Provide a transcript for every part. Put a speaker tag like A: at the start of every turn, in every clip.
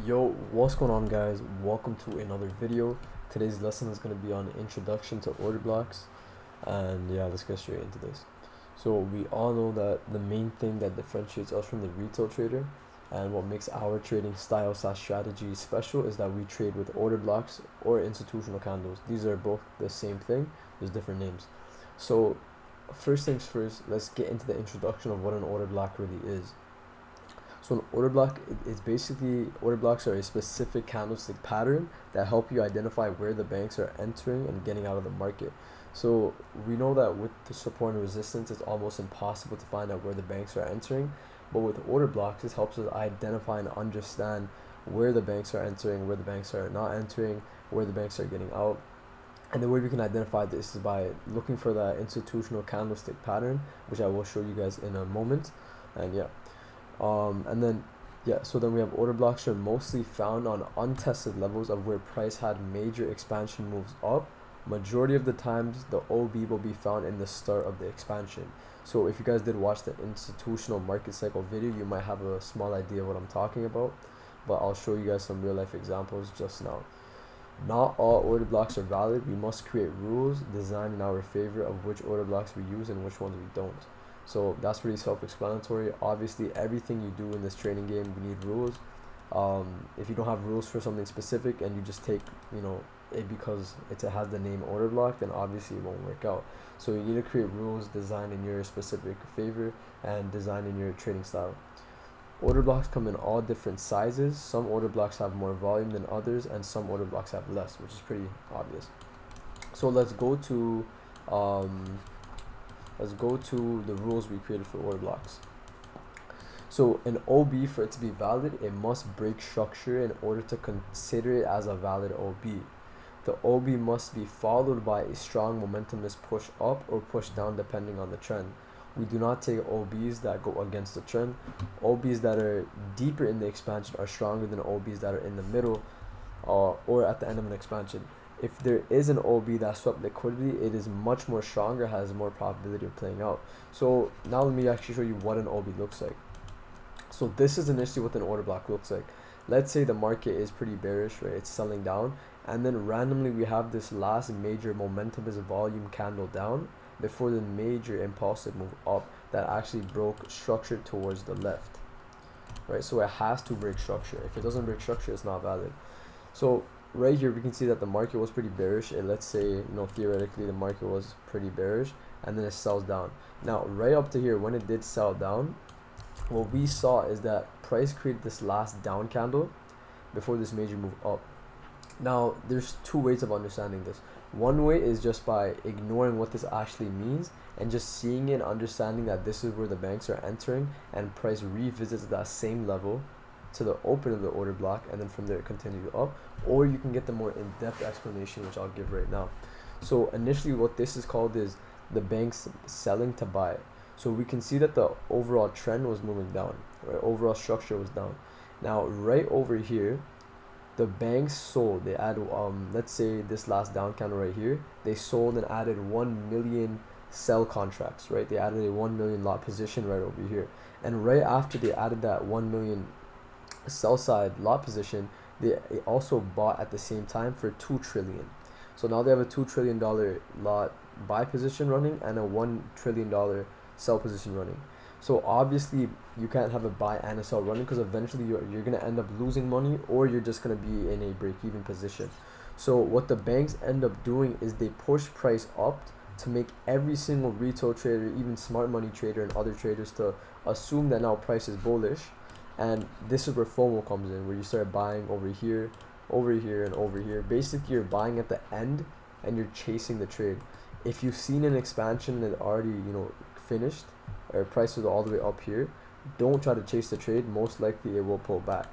A: Yo, what's going on, guys? Welcome to another video. Today's lesson is going to be on introduction to order blocks, and yeah, let's get straight into this. So we all know that the main thing that differentiates us from the retail trader and what makes our trading style slash strategy special is that we trade with order blocks or institutional candles. These are both the same thing, there's different names. So first things first, let's get into the introduction of what an order block really is. So an order block is basically, order blocks are a specific candlestick pattern that help you identify where the banks are entering and getting out of the market. So we know that with the support and resistance, it's almost impossible to find out where the banks are entering. But with order blocks, this helps us identify and understand where the banks are entering, where the banks are not entering, where the banks are getting out. And the way we can identify this is by looking for the institutional candlestick pattern, which I will show you guys in a moment. And yeah. And then so then we have order blocks are mostly found on untested levels of where price had major expansion moves up. Majority of the times the OB will be found in the start of the expansion. So if you guys did watch the institutional market cycle video, you might have a small idea of what I'm talking about, but I'll show you guys some real life examples just now. Not all order blocks are valid. We must create rules designed in our favor of which order blocks we use and which ones we don't. So that's pretty self-explanatory. Obviously, everything you do in this trading game, we need rules. If you don't have rules for something specific and you just take, it because it has the name order block, then obviously it won't work out. So you need to create rules designed in your specific favor and designed in your trading style. Order blocks come in all different sizes. Some order blocks have more volume than others, and some order blocks have less, which is pretty obvious. So let's go to the rules we created for order blocks. So an OB, for it to be valid, it must break structure in order to consider it as a valid OB. The OB must be followed by a strong momentumous push up or push down depending on the trend. We do not take OBs that go against the trend. OBs that are deeper in the expansion are stronger than OBs that are in the middle or at the end of an expansion. If there is an OB that swept liquidity, it is much more stronger, has more probability of playing out. So now let me actually show you what an OB looks like. So this is initially what an order block looks like. Let's say the market is pretty bearish, right? It's selling down, and then randomly we have this last major momentumous volume candle down before the major impulsive move up that actually broke structure towards the left, right? So it has to break structure. If it doesn't break structure, it's not valid. So right here we can see that the market was pretty bearish, and let's say theoretically the market was pretty bearish, and then it sells down. Now right up to here, when it did sell down, what we saw is that price created this last down candle before this major move up. Now there's two ways of understanding this. One way is just by ignoring what this actually means and just seeing it and understanding that this is where the banks are entering, and price revisits that same level to the open of the order block, and then from there continue up. Or you can get the more in-depth explanation, which I'll give right now. So initially what this is called is the banks selling to buy. So we can see that the overall trend was moving down, right? Overall structure was down. Now right over here, the banks sold. They added let's say this last down candle right here, they sold and added 1 million sell contracts, right? They added a 1 million lot position right over here, and right after they added that 1 million sell side lot position, they also bought at the same time for 2 trillion. So now they have a $2 trillion lot buy position running and a $1 trillion sell position running. So obviously you can't have a buy and a sell running, because eventually you're going to end up losing money, or you're just going to be in a break-even position. So what the banks end up doing is they push price up to make every single retail trader, even smart money trader and other traders, to assume that now price is bullish. And this is where FOMO comes in, where you start buying over here, and over here. Basically you're buying at the end and you're chasing the trade. If you've seen an expansion that already finished, or price is all the way up here, don't try to chase the trade. Most likely it will pull back.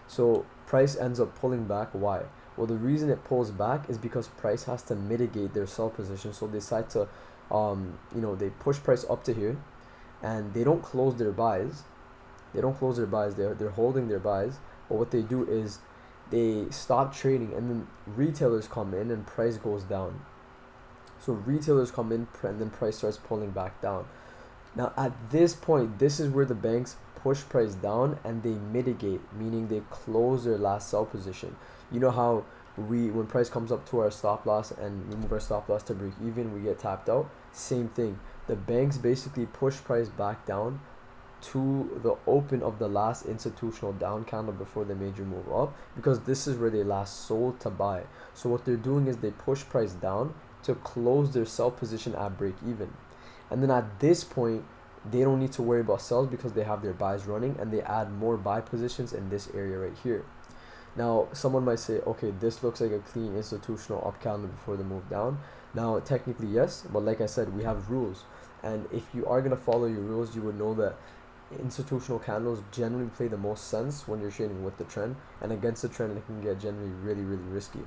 A: So price ends up pulling back. Why? Well, the reason it pulls back is because price has to mitigate their sell position. So they decide to they push price up to here, and they don't close their buys. They're holding their buys. But what they do is they stop trading, and then retailers come in and price goes down. So retailers come in and then price starts pulling back down. Now at this point, this is where the banks push price down and they mitigate, meaning they close their last sell position. You know how when price comes up to our stop loss and we move our stop loss to break even, we get tapped out? Same thing. The banks basically push price back down to the open of the last institutional down candle before the major move up, because this is where they last sold to buy. So what they're doing is they push price down to close their sell position at break even, and then at this point they don't need to worry about sells because they have their buys running, and they add more buy positions in this area right here. Now someone might say, okay, this looks like a clean institutional up candle before the move down. Now technically yes, but like I said, we have rules, and if you are going to follow your rules, you would know that institutional candles generally play the most sense when you're trading with the trend, and against the trend it can get generally really risky.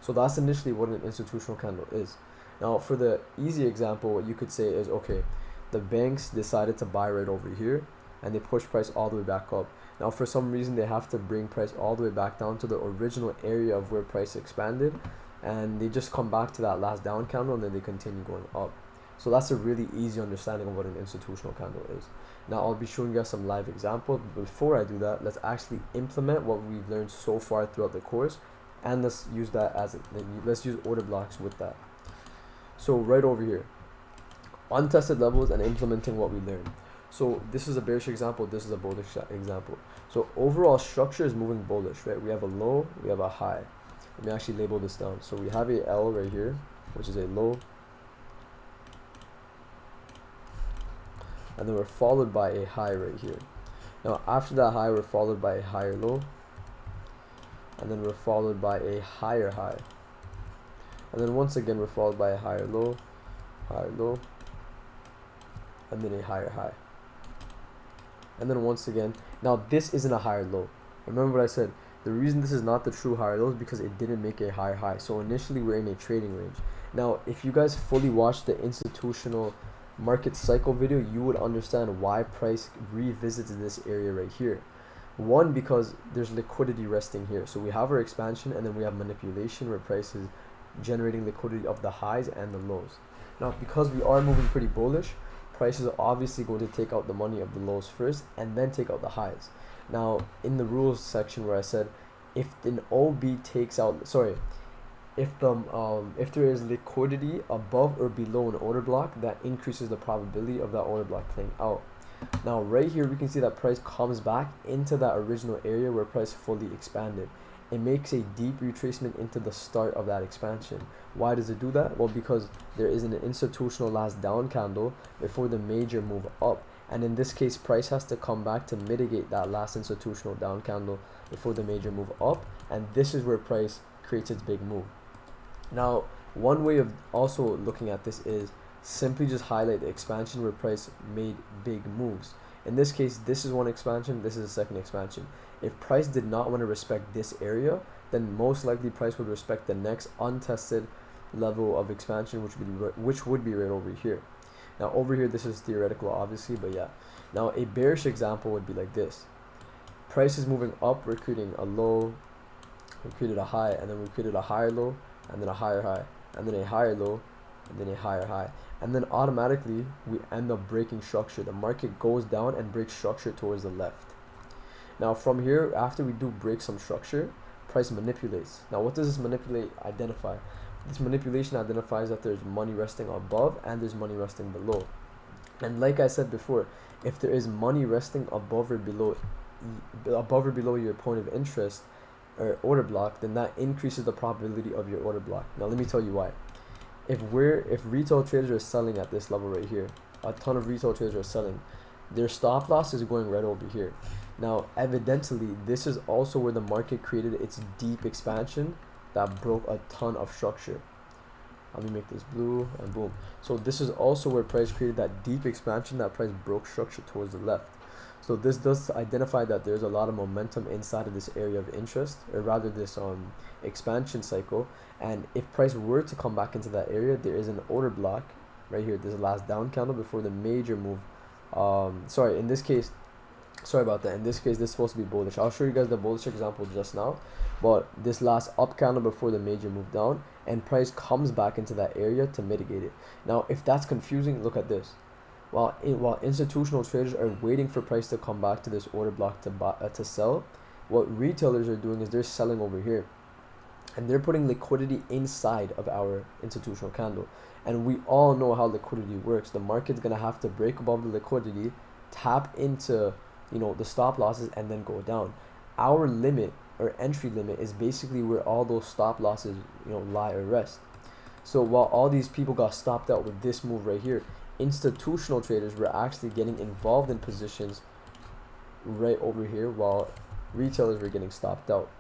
A: So that's initially what an institutional candle is. Now for the easy example, what you could say is, okay, the banks decided to buy right over here and they push price all the way back up. Now for some reason they have to bring price all the way back down to the original area of where price expanded, and they just come back to that last down candle and then they continue going up. So that's a really easy understanding of what an institutional candle is. Now I'll be showing you guys some live examples, but before I do that, let's actually implement what we've learned so far throughout the course, and let's use that let's use order blocks with that. So right over here, untested levels and implementing what we learned. So this is a bearish example, this is a bullish example. So overall structure is moving bullish, right? We have a low, we have a high. Let me actually label this down. So we have a L right here, which is a low, and then we're followed by a high right here. Now after that high, we're followed by a higher low, and then we're followed by a higher high, and then once again we're followed by a higher low, and then a higher high, and then once again. Now this isn't a higher low. Remember what I said, the reason this is not the true higher low is because it didn't make a higher high. So initially we're in a trading range. Now if you guys fully watch the institutional market cycle video, you would understand why price revisits this area right here. One, because there's liquidity resting here. So we have our expansion, and then we have manipulation where price is generating liquidity of the highs and the lows. Now because we are moving pretty bullish, price is obviously going to take out the money of the lows first and then take out the highs. Now in the rules section where I said if an OB takes out, if there is liquidity above or below an order block, that increases the probability of that order block playing out. Now right here we can see that price comes back into that original area where price fully expanded. It makes a deep retracement into the start of that expansion. Why does it do that? Well, because there is an institutional last down candle before the major move up, and in this case price has to come back to mitigate that last institutional down candle before the major move up, and this is where price creates its big move. Now one way of also looking at this is simply just highlight the expansion where price made big moves. In this case, this is one expansion, this is a second expansion. If price did not want to respect this area, then most likely price would respect the next untested level of expansion, which would be right over here. Now over here, this is theoretical obviously, but yeah. Now a bearish example would be like this. Price is moving up, we're creating a low, we created a high, and then we created a higher low, and then a higher high, and then a higher low, and then a higher high, and then automatically we end up breaking structure. The market goes down and breaks structure towards the left. Now from here, after we do break some structure, price manipulates. Now what does this manipulate identify? This manipulation identifies that there's money resting above and there's money resting below. And like I said before, if there is money resting above or below your point of interest or order block, then that increases the probability of your order block. Now let me tell you why. If retail traders are selling at this level right here, a ton of retail traders are selling, their stop loss is going right over here. Now evidently this is also where the market created its deep expansion that broke a ton of structure. Let me make this blue, and boom. So this is also where price created that deep expansion that price broke structure towards the left. So this does identify that there's a lot of momentum inside of this area of interest, or rather this expansion cycle. And if price were to come back into that area, there is an order block right here. There's a last down candle before the major move. In this case, sorry about that. In this case, this is supposed to be bullish. I'll show you guys the bullish example just now. But this last up candle before the major move down, and price comes back into that area to mitigate it. Now, if that's confusing, look at this. While institutional traders are waiting for price to come back to this order block to sell, what retailers are doing is they're selling over here, and they're putting liquidity inside of our institutional candle. And we all know how liquidity works. The market's gonna have to break above the liquidity, tap into, you know, the stop losses, and then go down. Our limit or entry limit is basically where all those stop losses, you know, lie or rest. So while all these people got stopped out with this move right here, institutional traders were actually getting involved in positions right over here, while retailers were getting stopped out.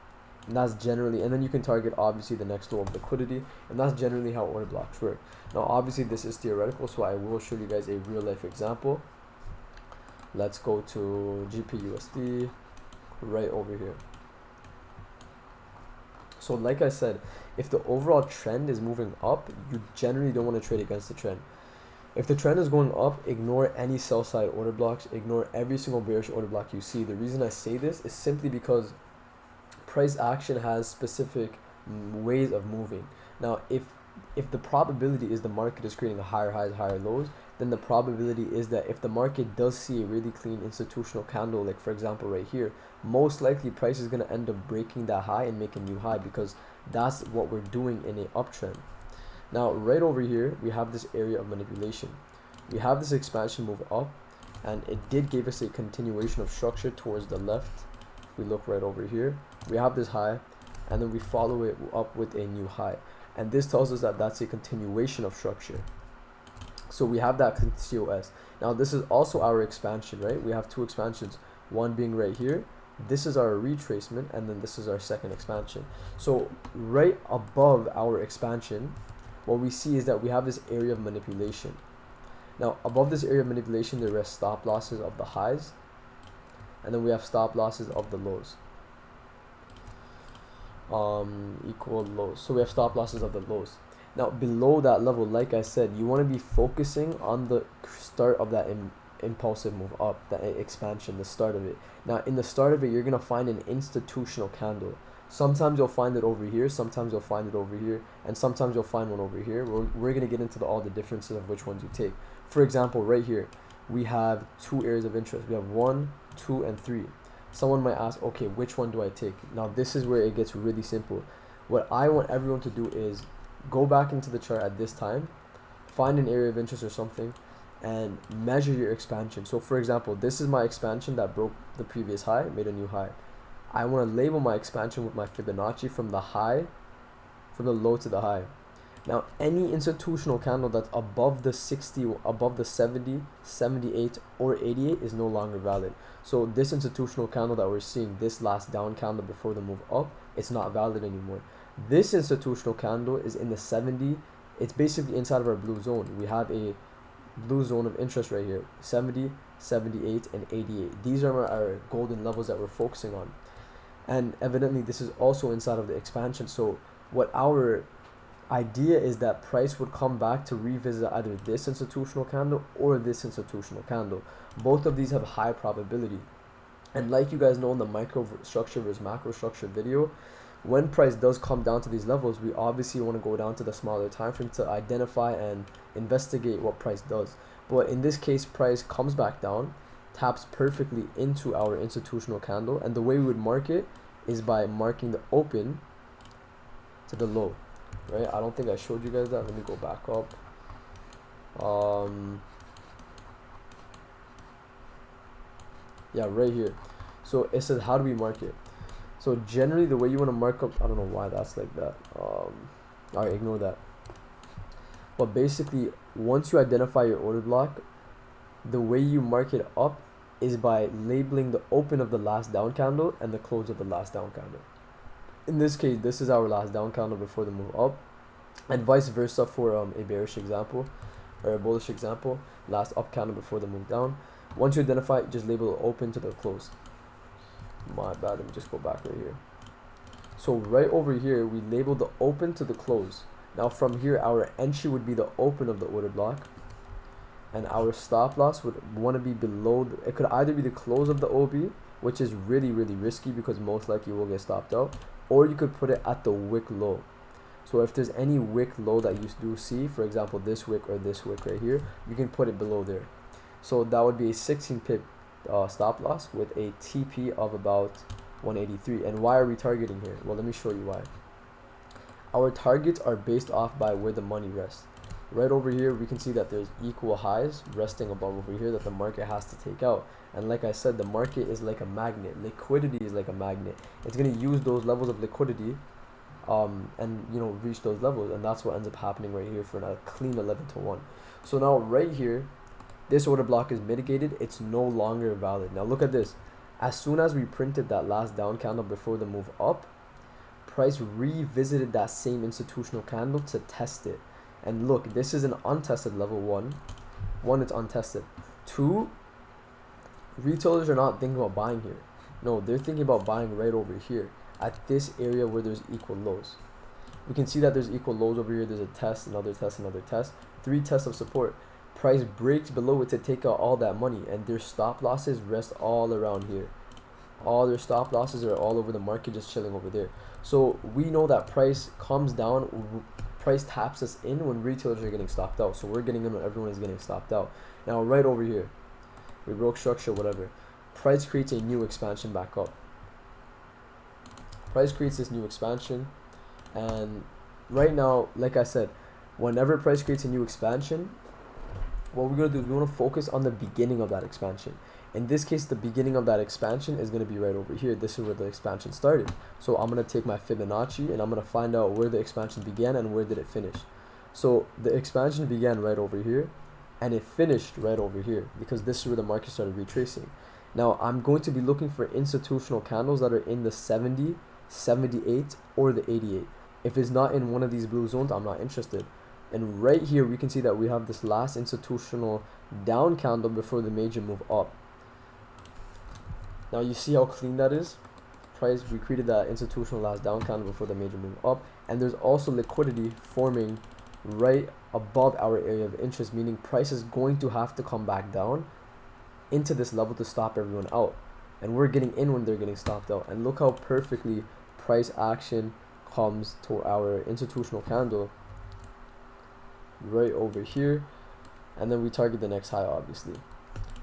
A: And that's generally, and then you can target obviously the next low of liquidity, and that's generally how order blocks work. Now obviously this is theoretical, so I will show you guys a real life example. Let's go to GPUSD right over here. So like I said, if the overall trend is moving up, you generally don't want to trade against the trend. If the trend is going up, ignore any sell side order blocks, ignore every single bearish order block you see. The reason I say this is simply because price action has specific ways of moving. Now if the probability is the market is creating higher highs, higher lows, then the probability is that if the market does see a really clean institutional candle, like for example right here, most likely price is going to end up breaking that high and make a new high, because that's what we're doing in an uptrend. Now right over here we have this area of manipulation. We have this expansion move up, and it did give us a continuation of structure towards the left. If we look right over here, we have this high, and then we follow it up with a new high, and this tells us that that's a continuation of structure. So we have that COS. Now this is also our expansion, right? We have two expansions, one being right here. This is our retracement, and then this is our second expansion. So right above our expansion, what we see is that we have this area of manipulation. Now above this area of manipulation, there are stop losses of the highs, and then we have stop losses of the lows. Equal lows. So we have stop losses of the lows. Now below that level, like I said, you want to be focusing on the start of that impulsive move up, that expansion, the start of it. Now in the start of it, you're gonna find an institutional candle. Sometimes you'll find it over here, sometimes you'll find it over here, and sometimes you'll find one over here. We're gonna get into all the differences of which ones you take. For example, right here we have two areas of interest. We have 1, 2, and 3. Someone might ask, okay, which one do I take? Now this is where it gets really simple. What I want everyone to do is go back into the chart at this time, find an area of interest or something, and measure your expansion. So for example, this is my expansion that broke the previous high, made a new high. I want to label my expansion with my Fibonacci from the high, from the low to the high. Now any institutional candle that's above the 60, above the 70, 78, or 88 is no longer valid. So this institutional candle that we're seeing, this last down candle before the move up, it's not valid anymore. This institutional candle is in the 70. It's basically inside of our blue zone. We have a blue zone of interest right here, 70, 78, and 88. These are our golden levels that we're focusing on. And evidently this is also inside of the expansion. So what our idea is that price would come back to revisit either this institutional candle or this institutional candle. Both of these have high probability. And like you guys know in the micro structure versus macro structure video, when price does come down to these levels, we obviously want to go down to the smaller time frame to identify and investigate what price does. But in this case, price comes back down, taps perfectly into our institutional candle, and the way we would mark it is by marking the open to the low, right? I don't think I showed you guys that. Let me go back up. Yeah, right here. So it says, how do we mark it? So generally the way you want to mark up, I don't know why that's like that. Alright, ignore that. But basically, once you identify your order block, the way you mark it up is by labeling the open of the last down candle and the close of the last down candle. In this case, this is our last down candle before the move up, and vice versa for a bearish example or a bullish example, last up candle before the move down. Once you identify it, just label it open to the close. My bad, let me just go back right here. So right over here, we label the open to the close. Now from here, our entry would be the open of the order block, and our stop loss would want to be below it could either be the close of the OB, which is really risky because most likely you will get stopped out, or you could put it at the wick low. So if there's any wick low that you do see, for example this wick or this wick right here, you can put it below there. So that would be a 16 pip stop loss with a TP of about 183. And why are we targeting here? Well, let me show you why. Our targets are based off by where the money rests. Right over here, we can see that there's equal highs resting above over here that the market has to take out. And like I said, the market is like a magnet. Liquidity is like a magnet. It's going to use those levels of liquidity and reach those levels, and that's what ends up happening right here for a clean 11-to-1. So now right here, this order block is mitigated. It's no longer valid. Now look at this. As soon as we printed that last down candle before the move up, price revisited that same institutional candle to test it. And look, this is an untested level. One, it's untested. Two, retailers are not thinking about buying here. No, they're thinking about buying right over here at this area where there's equal lows. We can see that there's equal lows over here. There's a test, another test, another test. 3 tests of support. Price breaks below it to take out all that money, and their stop losses rest all around here. All their stop losses are all over the market, just chilling over there. So we know that price comes down, price taps us in when retailers are getting stopped out. So we're getting in when everyone is getting stopped out. Now right over here, we broke structure, whatever. Price creates a new expansion back up. Price creates this new expansion, and right now, like I said, whenever price creates a new expansion, what we're going to do is we want to focus on the beginning of that expansion. In this case, the beginning of that expansion is going to be right over here. This is where the expansion started. So I'm going to take my Fibonacci and I'm going to find out where the expansion began and where did it finish. So the expansion began right over here and it finished right over here because this is where the market started retracing. Now I'm going to be looking for institutional candles that are in the 70, 78 or the 88. If it's not in one of these blue zones, I'm not interested. And right here we can see that we have this last institutional down candle before the major move up. Now you see how clean that is. Price, we created that institutional last down candle before the major move up, and there's also liquidity forming right above our area of interest, meaning price is going to have to come back down into this level to stop everyone out, and we're getting in when they're getting stopped out. And look how perfectly price action comes to our institutional candle right over here, and then we target the next high obviously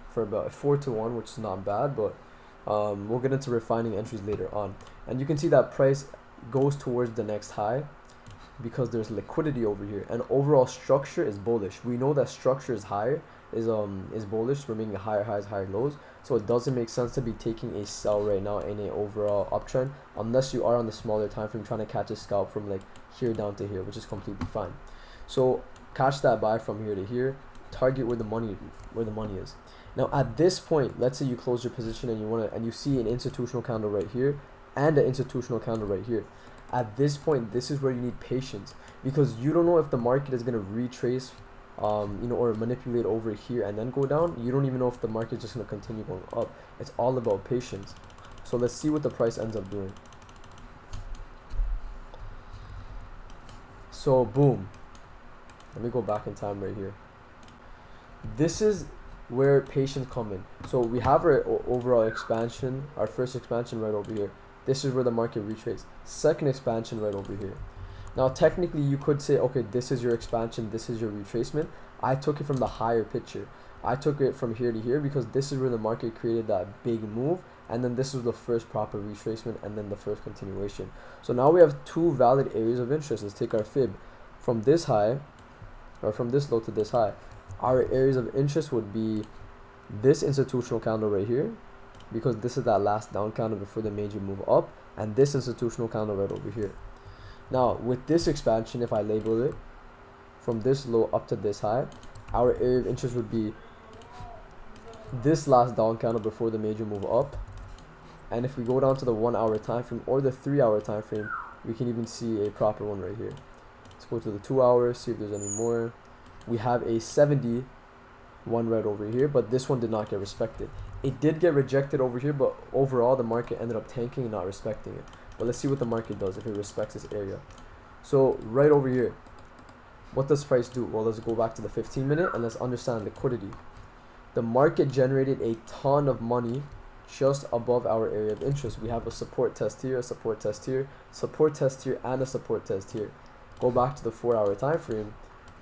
A: for about 4-to-1, which is not bad, but we'll get into refining entries later on. And you can see that price goes towards the next high because there's liquidity over here, and overall structure is bullish. We know that structure is higher, is bullish. We're making higher highs, higher lows, so it doesn't make sense to be taking a sell right now in an overall uptrend unless you are on the smaller time frame trying to catch a scalp from like here down to here, which is completely fine. So catch that buy from here to here, target where the money is. Now at this point, let's say you close your position and you see an institutional candle right here and an institutional candle right here. At this point, this is where you need patience, because you don't know if the market is going to retrace or manipulate over here and then go down. You don't even know if the market is just going to continue going up. It's all about patience. So let's see what the price ends up doing. So boom, let me go back in time right here. This is where patience come in. So we have our overall expansion, our first expansion right over here. This is where the market retraced. Second expansion right over here. Now technically you could say, okay, this is your expansion, this is your retracement. I took it from the higher picture. I took it from here to here because this is where the market created that big move, and then this was the first proper retracement and then the first continuation. So now we have two valid areas of interest. Let's take our fib from this high, or from this low to this high. Our areas of interest would be this institutional candle right here, because this is that last down candle before the major move up, and this institutional candle right over here. Now with this expansion, if I label it from this low up to this high, our area of interest would be this last down candle before the major move up. And if we go down to the 1 hour time frame or the 3 hour time frame, we can even see a proper one right here. Let's go to the 2 hours, see if there's any more. We have a 70 one right over here, but this one did not get respected. It did get rejected over here, but overall the market ended up tanking and not respecting it. But let's see what the market does if it respects this area. So right over here, what does price do? Well, let's go back to the 15-minute and let's understand liquidity. The market generated a ton of money just above our area of interest. We have a support test here, a support test here, support test here, and a support test here. Go back to the 4 hour time frame,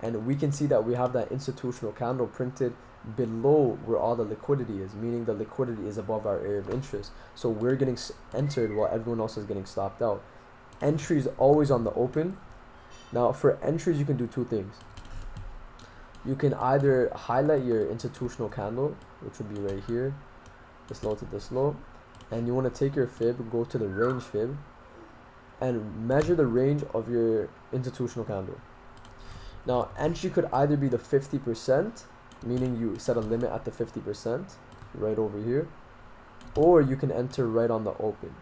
A: and we can see that we have that institutional candle printed below where all the liquidity is, meaning the liquidity is above our area of interest. So we're getting entered while everyone else is getting stopped out. Entry is always on the open. Now for entries, you can do two things. You can either highlight your institutional candle, which would be right here, this low to this low, and you want to take your fib, go to the range fib, and measure the range of your institutional candle. Now entry could either be the 50%, meaning you set a limit at the 50% right over here, or you can enter right on the open.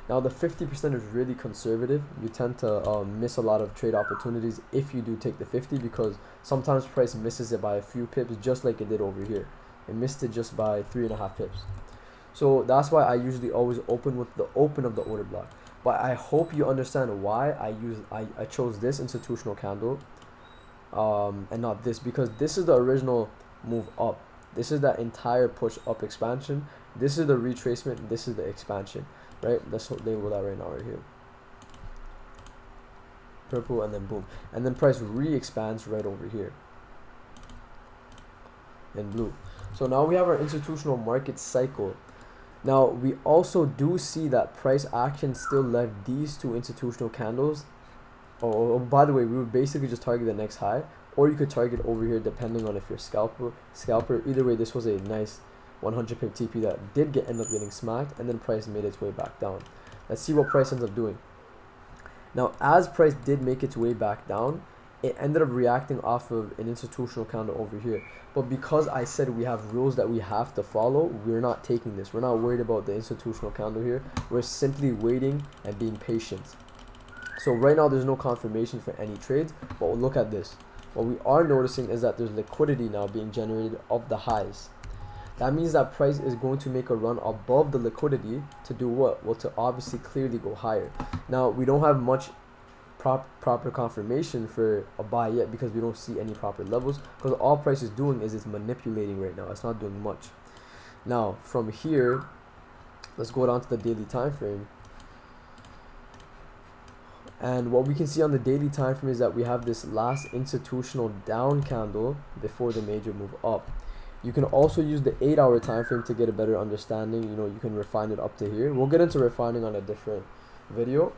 A: Now the 50% is really conservative. You tend to miss a lot of trade opportunities if you do take the 50, because sometimes price misses it by a few pips, just like it did over here. It missed it just by 3.5 pips. So that's why I usually always open with the open of the order block. But I hope you understand why I chose this institutional candle and not this, because this is the original move up. This is that entire push up expansion. This is the retracement. This is the expansion, right? Let's label that right now right here. Purple, and then boom, and then price re-expands right over here in blue. So now we have our institutional market cycle. Now we also do see that price action still left these two institutional candles. Oh, by the way, we would basically just target the next high, or you could target over here depending on if you're scalper. Either way, this was a nice 100 pip TP that did end up getting smacked, and then price made its way back down. Let's see what price ends up doing. Now as price did make its way back down, it ended up reacting off of an institutional candle over here. But because I said we have rules that we have to follow, we're not taking this. We're not worried about the institutional candle here. We're simply waiting and being patient. So right now there's no confirmation for any trades, but we'll look at this. What we are noticing is that there's liquidity now being generated of the highs. That means that price is going to make a run above the liquidity to do what? Well, to obviously clearly go higher. Now we don't have much proper confirmation for a buy yet, because we don't see any proper levels, because all price is doing is it's manipulating right now. It's not doing much. Now from here, let's go down to the daily time frame, and what we can see on the daily time frame is that we have this last institutional down candle before the major move up. You can also use the 8-hour time frame to get a better understanding. You know, you can refine it up to here. We'll get into refining on a different video.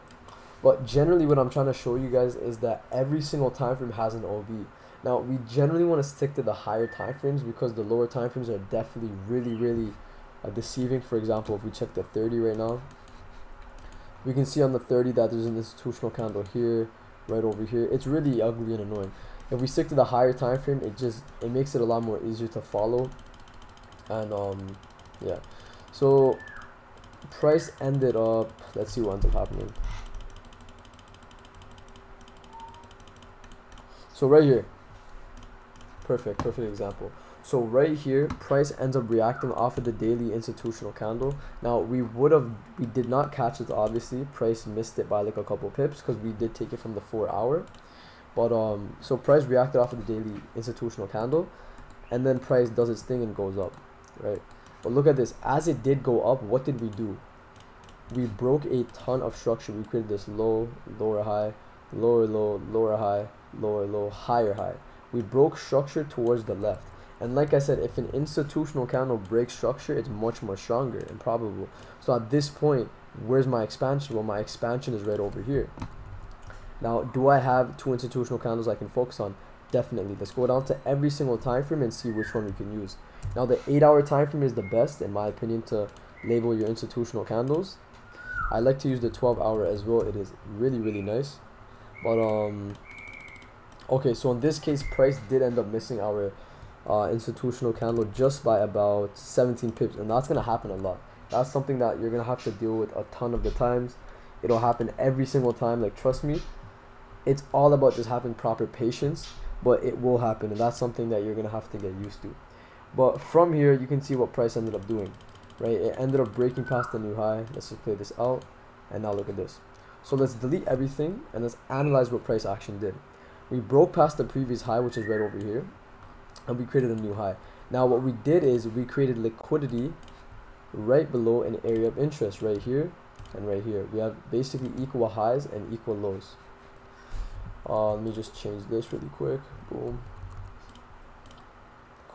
A: But generally what I'm trying to show you guys is that every single time frame has an OB. Now we generally want to stick to the higher time frames, because the lower time frames are definitely really deceiving. For example, if we check the 30 right now, we can see on the 30 that there's an institutional candle here, right over here. It's really ugly and annoying. If we stick to the higher time frame, it makes it a lot more easier to follow. And yeah, so price ended up, let's see what ends up happening. So right here, perfect example. So right here, price ends up reacting off of the daily institutional candle. Now we did not catch it, obviously. Price missed it by like a couple pips, because we did take it from the 4-hour. But so price reacted off of the daily institutional candle, and then price does its thing and goes up, right? But look at this. As it did go up, what did we do? We broke a ton of structure. We created this low, lower high, lower low, lower high, lower low, higher high. We broke structure towards the left. And like I said, if an institutional candle breaks structure, it's much more stronger and probable. So at this point, where's my expansion? Well, my expansion is right over here. Now, do I have two institutional candles I can focus on? Definitely. Let's go down to every single time frame and see which one we can use. Now, the 8-hour time frame is the best, in my opinion, to label your institutional candles. I like to use the 12-hour as well. It is really nice. But okay, so in this case, price did end up missing our institutional candle just by about 17 pips, and that's gonna happen a lot. That's something that you're gonna have to deal with a ton of the times. It'll happen every single time. Like, trust me, it's all about just having proper patience, but it will happen, and that's something that you're gonna have to get used to. But from here, you can see what price ended up doing, right? It ended up breaking past the new high. Let's just play this out, and now look at this. So let's delete everything and let's analyze what price action did. We broke past the previous high, which is right over here, and we created a new high. Now what we did is we created liquidity right below an area of interest right here and right here. We have basically equal highs and equal lows. Let me just change this really quick. Boom.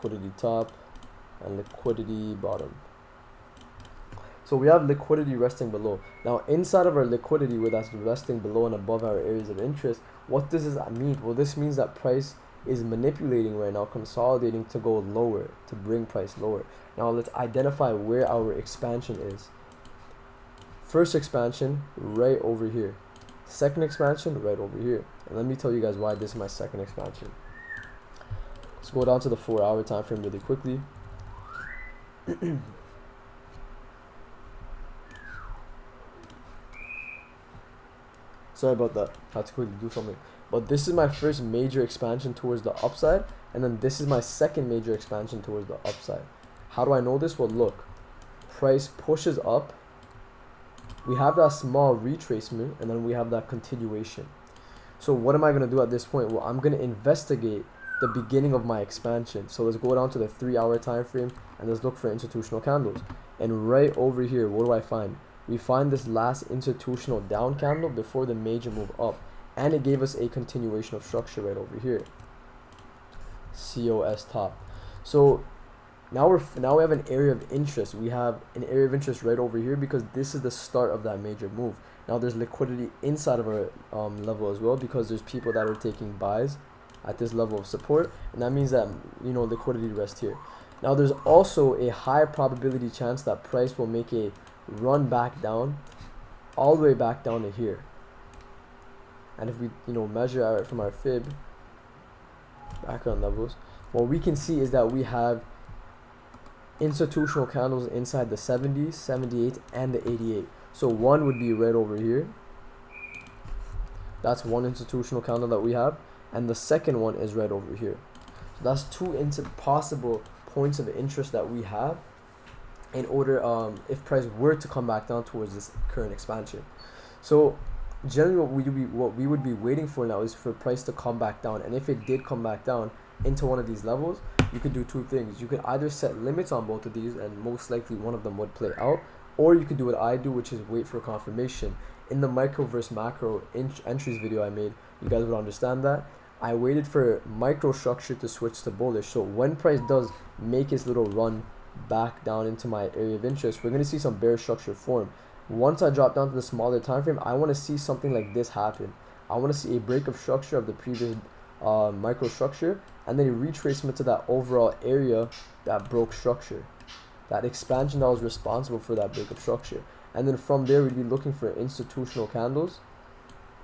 A: liquidity top, and liquidity bottom. So we have liquidity resting below. Now inside of our liquidity, where that's resting below and above our areas of interest, what does this mean? Well, this means that price is manipulating right now, consolidating to go lower, to bring price lower. Now let's identify where our expansion is. First expansion, right over here. Second expansion, right over here. And let me tell you guys why this is my second expansion. Let's go down to the 4-hour time frame really quickly. Sorry about that. I had to quickly do something. But this is my first major expansion towards the upside, and then this is my second major expansion towards the upside. How do I know this? Well, look, price pushes up. We have that small retracement, and then we have that continuation. So what am I going to do at this point? Well, I'm going to investigate the beginning of my expansion. So let's go down to the 3-hour time frame, and let's look for institutional candles. And right over here, what do I find? We find this last institutional down candle before the major move up, and it gave us a continuation of structure right over here. COS top. So now we have an area of interest. We have an area of interest right over here because this is the start of that major move. Now there's liquidity inside of our level as well, because there's people that are taking buys at this level of support, and that means that, you know, liquidity rests here. Now there's also a high probability chance that price will make a run back down, all the way back down to here. And if we, you know, measure out from our fib background levels, what we can see is that we have institutional candles inside the 70, 78, and the 88. So one would be right over here. That's one institutional candle that we have, and the second one is right over here. So that's two possible points of interest that we have in order, if price were to come back down towards this current expansion. So generally what we would be waiting for now is for price to come back down, and if it did come back down into one of these levels, you could do two things. You could either set limits on both of these, and most likely one of them would play out, or you could do what I do, which is wait for confirmation. In the micro versus macro entries video I made, you guys would understand that I waited for microstructure to switch to bullish. So when price does make its little run back down into my area of interest, we're going to see some bear structure form. Once I drop down to the smaller time frame, I want to see something like this happen. I want to see a break of structure of the previous microstructure, and then a retracement to that overall area that broke structure, that expansion that was responsible for that break of structure. And then from there, we'd be looking for institutional candles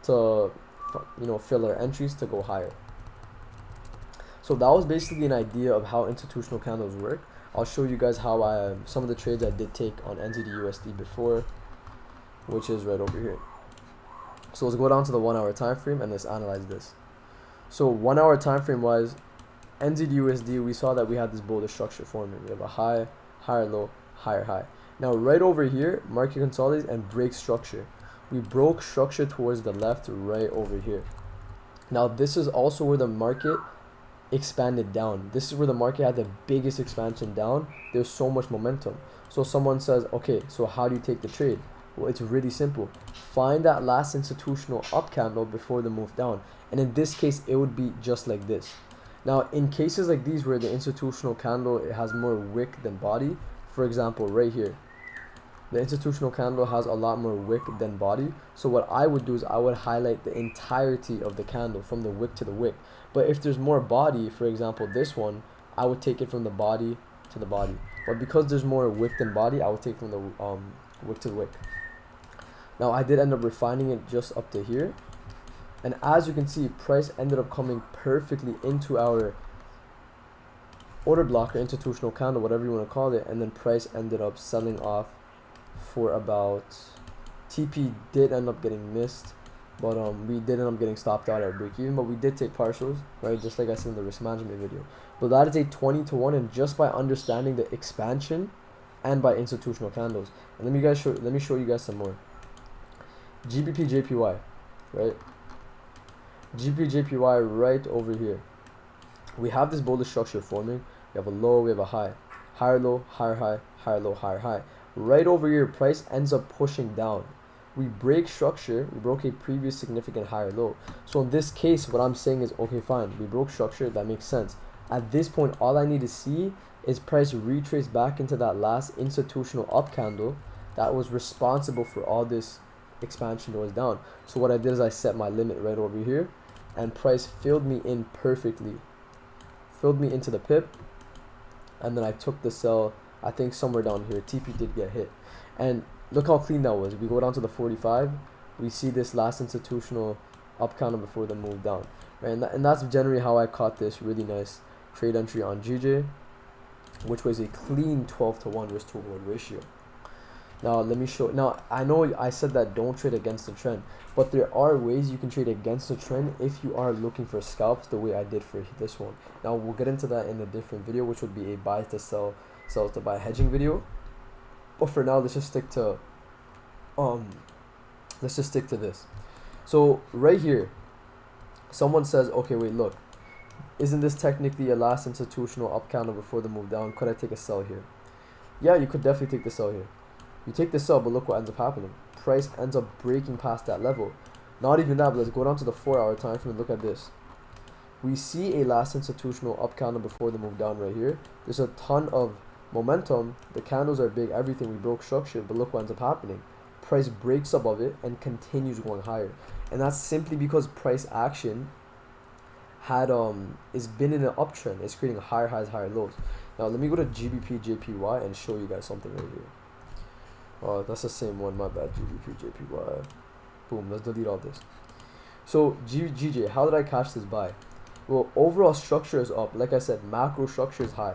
A: to, you know, fill our entries to go higher. So that was basically an idea of how institutional candles work. I'll show you guys how some of the trades I did take on NZD/USD before, which is right over here. So let's go down to the 1-hour time frame and let's analyze this. So 1-hour time frame wise, NZD/USD, we saw that we had this bullish structure forming. We have a high, higher low, higher high. Now right over here, market consolidates and breaks structure. We broke structure towards the left right over here. Now this is also where the market expanded down. This is where the market had the biggest expansion down. There's so much momentum. So someone says, okay, so how do you take the trade? Well, it's really simple. Find that last institutional up candle before the move down. And in this case, it would be just like this. Now, in cases like these where the institutional candle, it has more wick than body, for example, right here, the institutional candle has a lot more wick than body. So what I would do is I would highlight the entirety of the candle from the wick to the wick. But if there's more body, for example, this one, I would take it from the body to the body. But because there's more wick than body, I would take from the wick to the wick. Now, I did end up refining it just up to here. And as you can see, price ended up coming perfectly into our order block or institutional candle, whatever you want to call it. And then price ended up selling off for about, TP did end up getting missed, but we did end up getting stopped out at break even, but we did take partials, right, just like I said in the risk management video. But that is a 20-to-1, and just by understanding the expansion and by institutional candles. And let me show you guys some more. GBP JPY, right? GBP JPY right over here. We have this bullish structure forming. We have a low, we have a high, higher low, higher high, higher low, higher high. Right over here, price ends up pushing down. We break structure, we broke a previous significant higher low. So in this case, what I'm saying is, okay, fine, we broke structure, that makes sense. At this point, all I need to see is price retrace back into that last institutional up candle that was responsible for all this expansion that was down. So what I did is I set my limit right over here, and price filled me in perfectly, filled me into the pip, and then I took the sell, I think somewhere down here. TP did get hit, and look how clean that was. We go down to the 45, we see this last institutional up candle before the move down, right? And that's generally how I caught this really nice trade entry on GJ, which was a clean 12-to-1 risk to reward ratio. Now let me show. Now I know I said that don't trade against the trend, but there are ways you can trade against the trend if you are looking for scalps the way I did for this one. Now we'll get into that in a different video, which would be a buy to sell, sell to buy hedging video. But for now, let's just stick to this. So right here, someone says, okay, wait, look, isn't this technically a last institutional up candle before the move down? Could I take a sell here? Yeah, you could definitely take the sell here. You take the sell, but look what ends up happening. Price ends up breaking past that level. Not even that, but let's go down to the 4-hour time frame and look at this. We see a last institutional up candle before the move down right here. There's a ton of momentum. The candles are big, everything. We broke structure, but look what ends up happening. Price breaks above it and continues going higher. And that's simply because price action had is been in an uptrend. It's creating higher highs, higher lows. Now let me go to GBP JPY and show you guys something right here. Oh, that's the same one, my bad. GBP JPY. Boom, let's delete all this. So GJ, how did I catch this buy? Well, overall structure is up. Like I said, macro structure is high.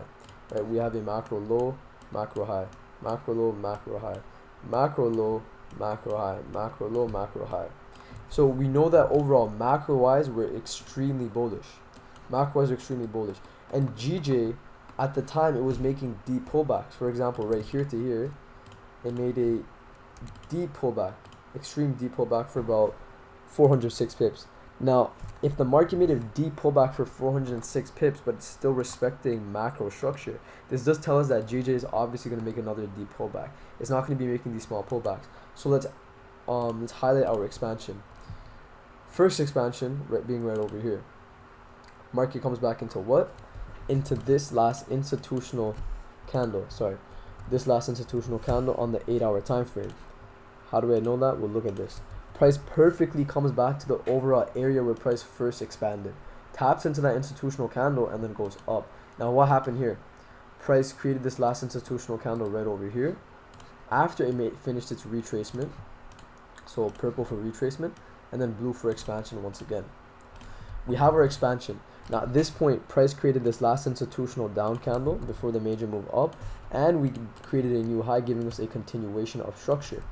A: Right? We have a macro low, macro high, macro low, macro high, macro low, macro high, macro low, macro high. So we know that overall macro wise we're extremely bullish. Macro wise extremely bullish. And GJ at the time it was making deep pullbacks. For example, right here to here, it made a deep pullback, extreme deep pullback for about 406 pips. Now, if the market made a deep pullback for 406 pips, but it's still respecting macro structure, this does tell us that JJ is obviously going to make another deep pullback. It's not going to be making these small pullbacks. So let's highlight our expansion. First expansion, being right over here. Market comes back into what? Into this last institutional candle. Sorry. This last institutional candle on the 8-hour time frame. How do I know that? Well, look at this. Price perfectly comes back to the overall area where price first expanded. Taps into that institutional candle and then goes up. Now what happened here? Price created this last institutional candle right over here. After it finished its retracement. So purple for retracement and then blue for expansion once again. We have our expansion. Now at this point, price created this last institutional down candle before the major move up, and we created a new high, giving us a continuation of structure.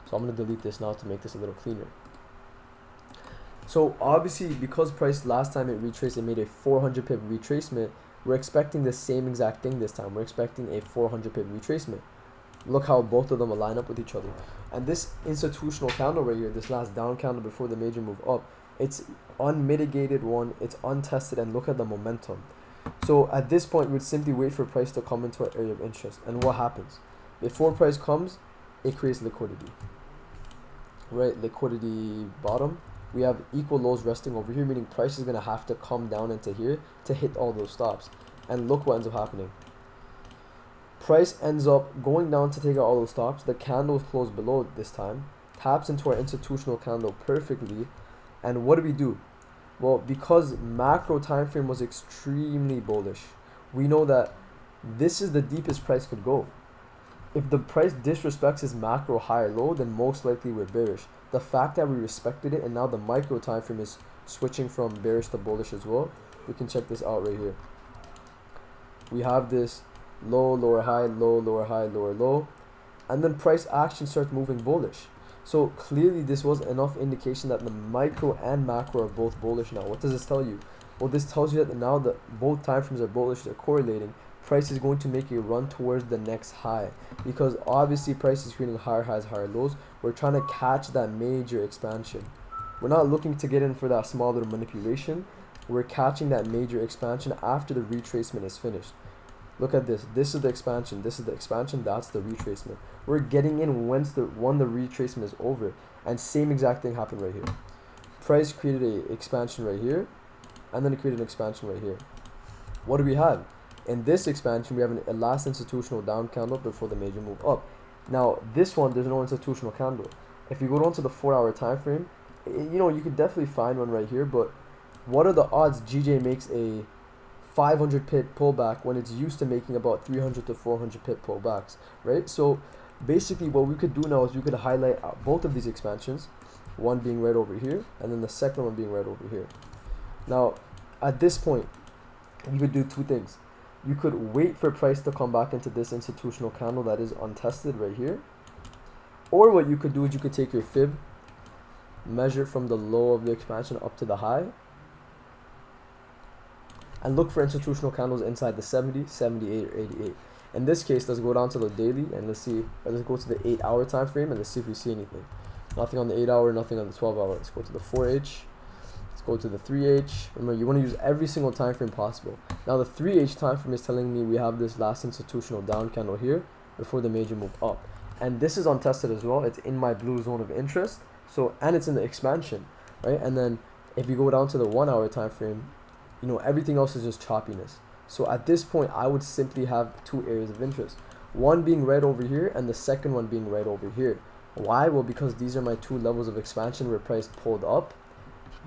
A: So I'm going to delete this now to make this a little cleaner. So obviously, because price last time it retraced, it made a 400 pip retracement. We're expecting the same exact thing this time. We're expecting a 400 pip retracement. Look how both of them align up with each other. And this institutional candle right here, this last down candle before the major move up, it's unmitigated one, it's untested, and look at the momentum. So at this point, we'd simply wait for price to come into our area of interest. And what happens? Before price comes, it creates liquidity. Right, liquidity bottom. We have equal lows resting over here, meaning price is going to have to come down into here to hit all those stops. And look what ends up happening. Price ends up going down to take out all those stops. The candle is closed below this time. Taps into our institutional candle perfectly. And what do we do? Well, because macro time frame was extremely bullish, we know that this is the deepest price could go. If the price disrespects his macro high or low, then most likely we're bearish. The fact that we respected it and now the micro time frame is switching from bearish to bullish as well, we can check this out right here. We have this low, lower, high, low, lower, high, lower, low, and then price action starts moving bullish. So clearly this was enough indication that the micro and macro are both bullish now. What does this tell you? Well, this tells you that now that both time frames are bullish, they're correlating. Price is going to make a run towards the next high, because obviously price is creating higher highs, higher lows. We're trying to catch that major expansion. We're not looking to get in for that small little manipulation. We're catching that major expansion after the retracement is finished. Look at this. This is the expansion. This is the expansion. That's the retracement. We're getting in when the retracement is over. And same exact thing happened right here. Price created a expansion right here, and then it created an expansion right here. what do we have? In this expansion, we have a last institutional down candle before the major move up. Now, this one, there's no institutional candle. If you go down to the 4-hour time frame, you could definitely find one right here, but what are the odds GJ makes a 500 pip pullback when it's used to making about 300 to 400 pip pullbacks, right? So basically what we could do now is we could highlight both of these expansions, one being right over here and then the second one being right over here. Now at this point you could do two things. You could wait for price to come back into this institutional candle that is untested right here, or what you could do is you could take your fib, measure from the low of the expansion up to the high, and look for institutional candles inside the 70, 78, or 88. In this case, let's go down to the daily and let's go to the 8-hour time frame and let's see if we see anything. Nothing on the 8-hour, nothing on the 12-hour. Let's go to the 4H. Let's go to the 3H. Remember, you want to use every single time frame possible. Now the 3H time frame is telling me we have this last institutional down candle here before the major move up. And this is untested as well. It's in my blue zone of interest. So, and it's in the expansion, right? And then if you go down to the 1-hour time frame, everything else is just choppiness. So at this point, I would simply have two areas of interest. One being right over here and the second one being right over here. Why? Well, because these are my two levels of expansion where price pulled up,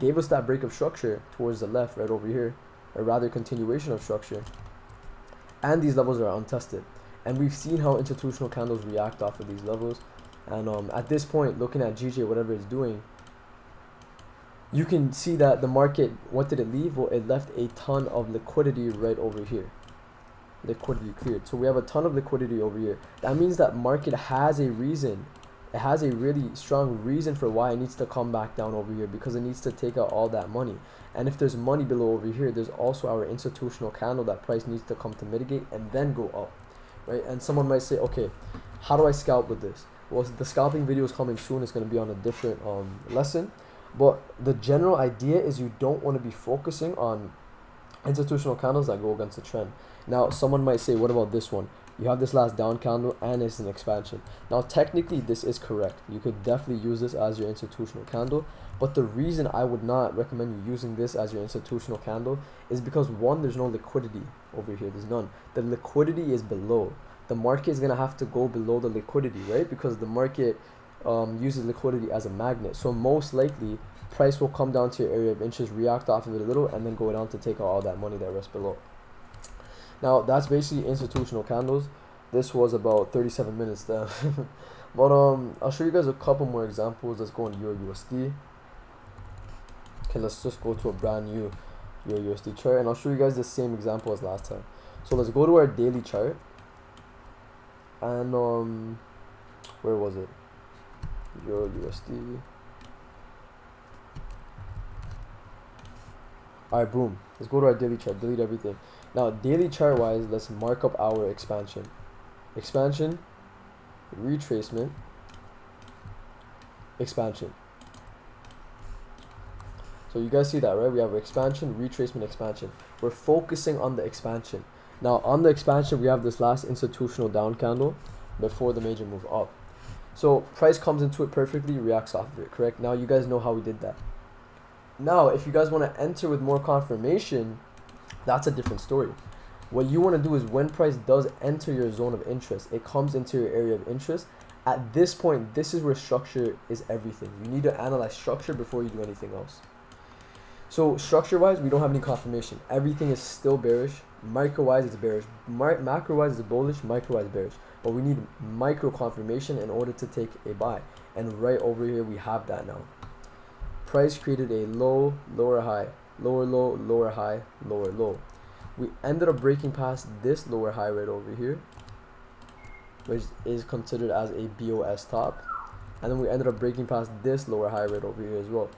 A: gave us that break of structure towards the left right over here, or rather continuation of structure. And these levels are untested. And we've seen how institutional candles react off of these levels. And at this point, looking at GJ, whatever it's doing, you can see that the market, what did it leave? Well, it left a ton of liquidity right over here. Liquidity cleared. So we have a ton of liquidity over here. That means that market has a reason. It has a really strong reason for why it needs to come back down over here, because it needs to take out all that money. And if there's money below over here, there's also our institutional candle that price needs to come to mitigate and then go up, right? And someone might say, okay, how do I scalp with this? Well, the scalping video is coming soon. It's going to be on a different lesson. But the general idea is you don't want to be focusing on institutional candles that go against the trend. Now, someone might say, what about this one? You have this last down candle and it's an expansion. Now, technically, this is correct. You could definitely use this as your institutional candle. But the reason I would not recommend you using this as your institutional candle is because, one, there's no liquidity over here. There's none. The liquidity is below. The market is going to have to go below the liquidity, right? Because the market uses liquidity as a magnet. So most likely price will come down to your area of interest, react off of it a little, and then go down to take out all that money that rests below. Now that's basically institutional candles. This was about 37 minutes then. But I'll show you guys a couple more examples. Let's go on Euro USD. Okay, let's just go to a brand new Euro USD chart and I'll show you guys the same example as last time. So let's go to our daily chart. And where was it? Euro USD. Alright, boom. Let's go to our daily chart. Delete everything. Now, daily chart wise, let's mark up our expansion. Expansion, retracement, expansion. So you guys see that, right? We have expansion, retracement, expansion. We're focusing on the expansion. Now, on the expansion, we have this last institutional down candle before the major move up. So price comes into it perfectly, reacts off of it, correct? Now you guys know how we did that. Now, if you guys want to enter with more confirmation, that's a different story. What you want to do is when price does enter your zone of interest, it comes into your area of interest. At this point, this is where structure is everything. You need to analyze structure before you do anything else. So structure-wise, we don't have any confirmation. Everything is still bearish. Micro-wise, it's bearish. Macro-wise, it's bullish. Micro-wise, bearish. But we need micro confirmation in order to take a buy. And right over here, we have that now. Price created a low, lower high, lower low, lower high, lower low. We ended up breaking past this lower high right over here, which is considered as a BOS top. And then we ended up breaking past this lower high right over here as well.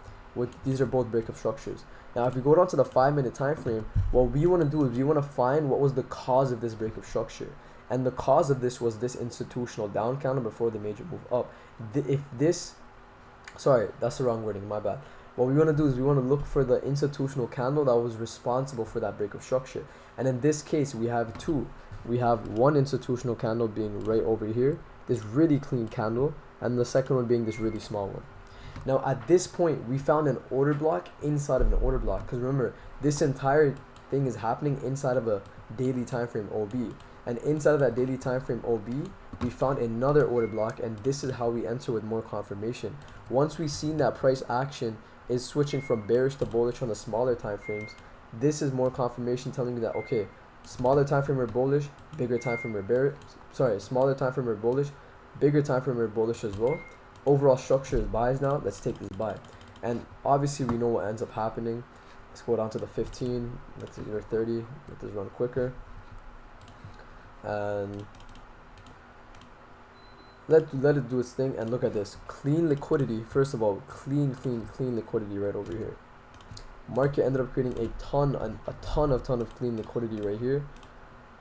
A: These are both breakup structures. Now, if we go down to the 5-minute time frame, what we want to do is we want to find what was the cause of this breakup structure. And the cause of this was this institutional down candle before the major move up. Sorry, that's the wrong wording, my bad. What we want to do is we want to look for the institutional candle that was responsible for that breakup structure. And in this case, we have two. We have one institutional candle being right over here, this really clean candle, and the second one being this really small one. Now, at this point, we found an order block inside of an order block. Because remember, this entire thing is happening inside of a daily time frame OB. And inside of that daily time frame OB, we found another order block, and this is how we enter with more confirmation. Once we've seen that price action is switching from bearish to bullish on the smaller time frames, this is more confirmation telling me that, okay, smaller time frame we're bullish, bigger time frame we're bearish. Sorry, smaller time frame we're bullish, bigger time frame we're bullish as well. Overall structure is buys now. Let's take this buy. And obviously we know what ends up happening. Let's go down to the 15. Let's either 30. Let this run quicker. And let it do its thing. And look at this. Clean liquidity. First of all, clean liquidity right over here. Market ended up creating a ton of clean liquidity right here.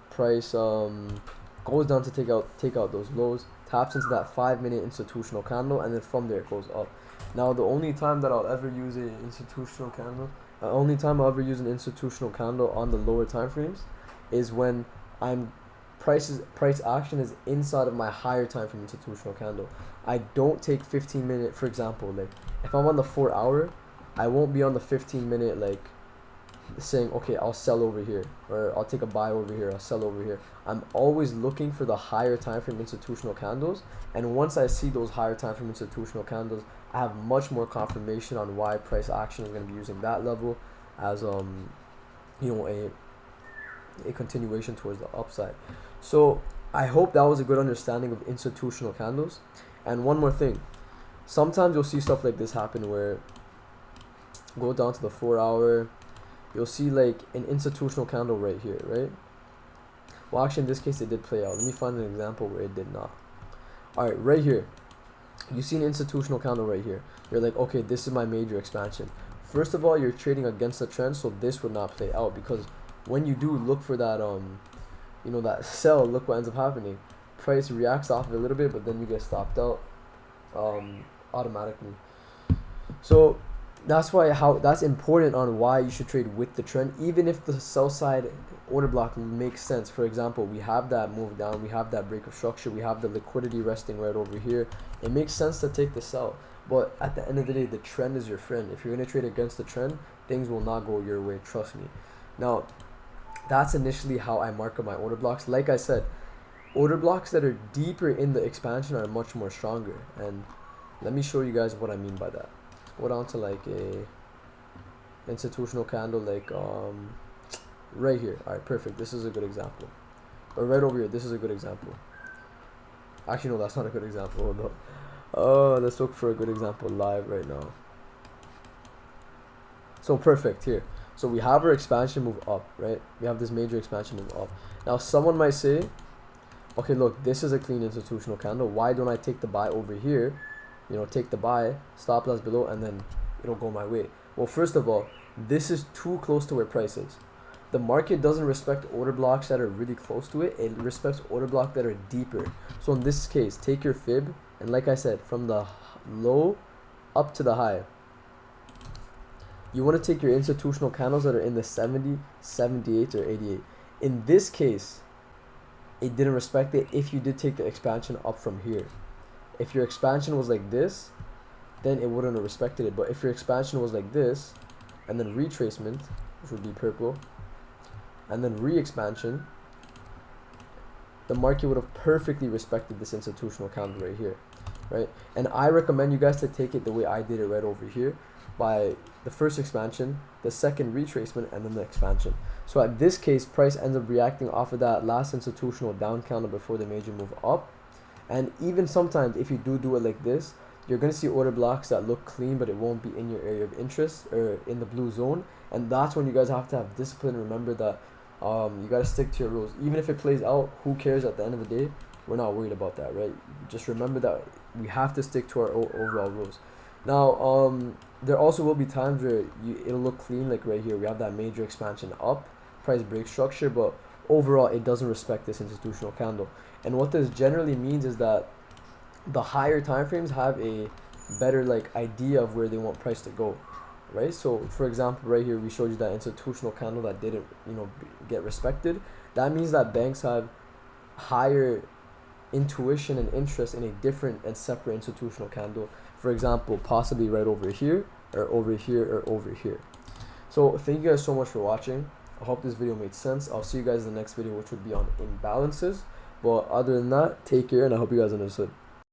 A: Price goes down to take out those lows, taps into that 5-minute institutional candle, and then from there it goes up. Now the only time that I'll ever use an institutional candle, on the lower time frames is when price action is inside of my higher time frame institutional candle. I don't take 15-minute, for example, like if I'm on the 4-hour, I won't be on the 15-minute like saying, okay, I'll sell over here, or I'll take a buy over here, I'll sell over here. I'm always looking for the higher time frame institutional candles, and once I see those higher time frame institutional candles, I have much more confirmation on why price action is going to be using that level as a continuation towards the upside. So I hope that was a good understanding of institutional candles. And one more thing, sometimes you'll see stuff like this happen where go down to the 4-hour, you'll see like an institutional candle right here, right? Well, actually in this case it did play out. Let me find an example where it did not. Alright, right here, you see an institutional candle right here. You're like, okay, this is my major expansion. First of all, you're trading against the trend, so this would not play out, because when you do look for that that sell, look what ends up happening. Price reacts off it a little bit, but then you get stopped out automatically. So that's important on why you should trade with the trend, even if the sell side order block makes sense. For example, we have that move down, we have that break of structure, we have the liquidity resting right over here. It makes sense to take the sell, but at the end of the day, the trend is your friend. If you're going to trade against the trend, things will not go your way, trust me. Now that's initially how I mark up my order blocks. Like I said, order blocks that are deeper in the expansion are much more stronger, and let me show you guys what I mean by that. Go down to like a institutional candle, like right here. All right, perfect. This is a good example. Or right over here, this is a good example. Actually, no, that's not a good example. No. Oh, let's look for a good example live right now. So perfect here. So we have our expansion move up, right? We have this major expansion move up. Now someone might say, okay, look, this is a clean institutional candle. Why don't I take the buy over here? Take the buy, stop loss below, and then it'll go my way. Well, first of all, this is too close to where price is. The market doesn't respect order blocks that are really close to it. It respects order blocks that are deeper. So in this case, take your fib, and like I said, from the low up to the high, you want to take your institutional candles that are in the 70, 78, or 88. In this case, it didn't respect it if you did take the expansion up from here. If your expansion was like this, then it wouldn't have respected it. But if your expansion was like this, and then retracement, which would be purple, and then re-expansion, the market would have perfectly respected this institutional candle right here, right? And I recommend you guys to take it the way I did it right over here, by the first expansion, the second retracement, and then the expansion. So at this case, price ends up reacting off of that last institutional down candle before the major move up. And even sometimes if you do it like this, you're going to see order blocks that look clean, but it won't be in your area of interest or in the blue zone. And that's when you guys have to have discipline. Remember that you got to stick to your rules. Even if it plays out, who cares at the end of the day? We're not worried about that, right? Just remember that we have to stick to our overall rules. Now, there also will be times where it'll look clean, like right here. We have that major expansion up, price break structure, but overall it doesn't respect this institutional candle. And what this generally means is that the higher time frames have a better idea of where they want price to go, right? So for example, right here we showed you that institutional candle that didn't get respected. That means that banks have higher intuition and interest in a different and separate institutional candle. For example, possibly right over here or over here or over here. So thank you guys so much for watching. I hope this video made sense. I'll see you guys in the next video, which would be on imbalances. But other than that, take care, and I hope you guys understood.